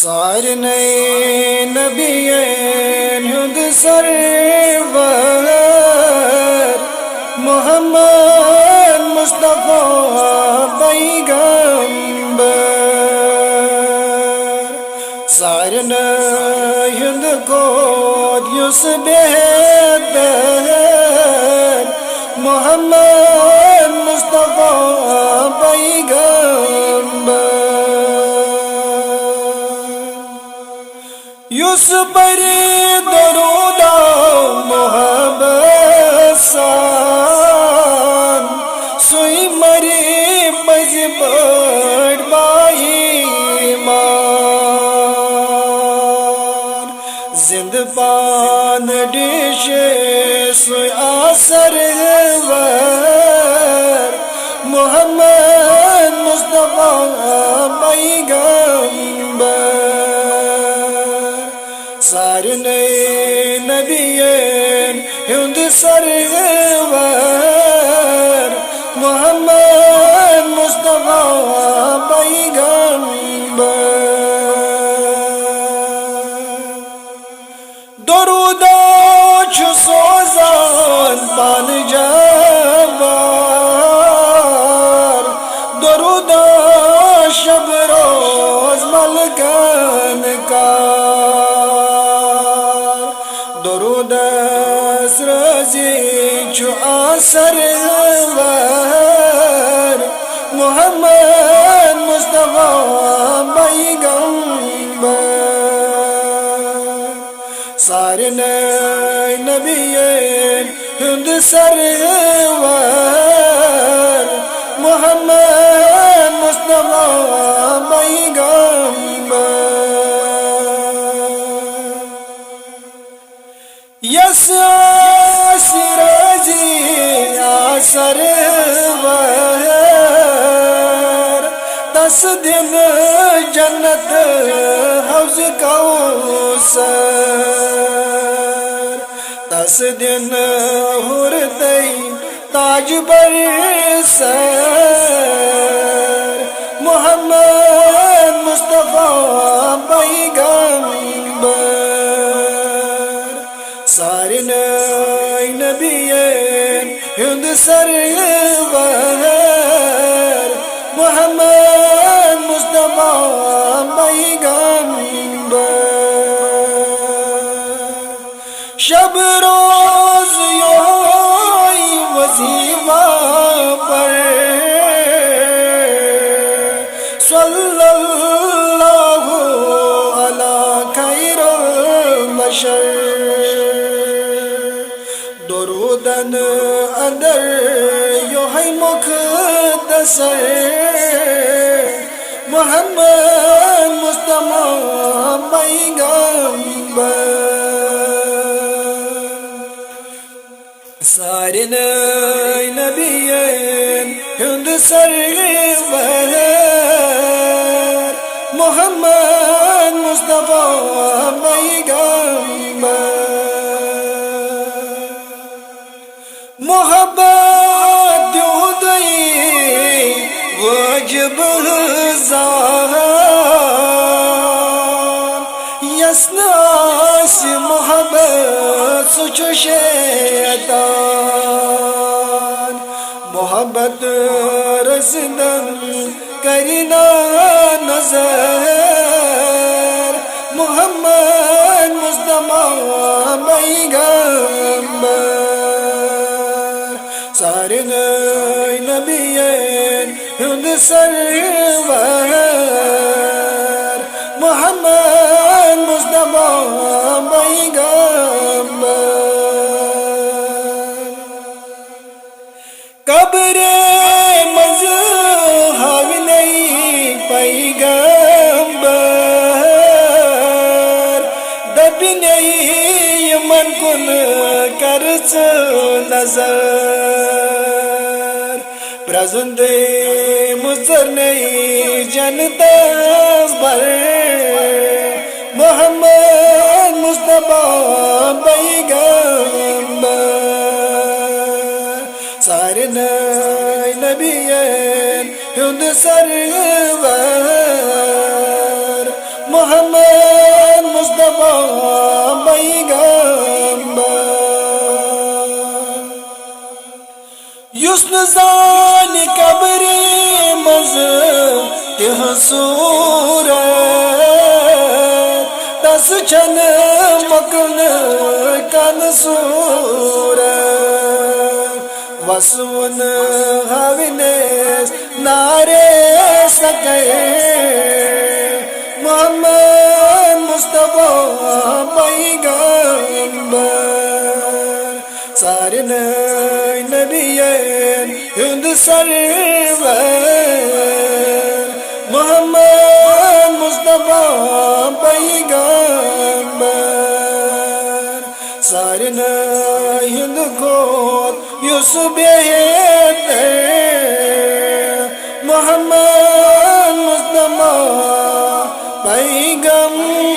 سارنے نبیین ہند سرور محمد مصطفیٰ پیغمبر سارنے ہند کو یس بہتر محمد مصطفیٰ پیغمبر یس بری درود محبت سان سوئی مری پز بڑ بائی مان زند پان ڈیش سوئی آسر ور محمد مصطفیٰ پیغمبر سارنے نبیین ہند سرور محمد مصطفیٰ پیغمبر درود چھ سوزان پان جبار درود شب روز ملکن کا درود سرزی چو آسر ور محمد مصطفیٰ پیغمبر سارنے نبیین ہند سرور محمد مصطفیٰ پیغمبر یس سرزی آسر ور دس دن جنت حوض کوثر دس دن ہرتی تاج برسر محمد مصطفیٰ پیغمبر سارنے نبیین ہند سرور محمد مصطفیٰ پیغمبر شب روز یوئی وظیفہ پر صلی اللہ علی خیر البشر درودن اندر یوہی مختصر محمد مصطفیٰ پیغمبر سارنے نبیین ہند سرور محمد مصطفیٰ پیغمبر محبت دیو دئی واجب زان یسناس محبت سچ شیطان محبت رسدن کرنا نظر محمد مصطفیٰ پیغمبر سارنے نبیین ہند سرور محمد مصطفیٰ پیغمبر قبر مذہب نہیں پیغمبر دب نہیں من کن کرچ نظر پرزند مزر نہیں جنتا بر محمد مصطفیٰ پیغمبر سارنے نبیین ہند سرور محمد مصطفیٰ پیغمبر یُس نہٕ زانہِ قبرِ منٛز تِہنٛز صوٗرت تس چھنہٕ مۄکلنہٕ کانٛہہ صوٗرت وسوُن ہاوِنس نارے سکے محمد مصطفیٰ پیغمبر سارن نبیین ہند سرور محمد مصطفیٰ پیغمبر سارن ہند کھوت یُس بہتر محمد مصطفیٰ پیغمبر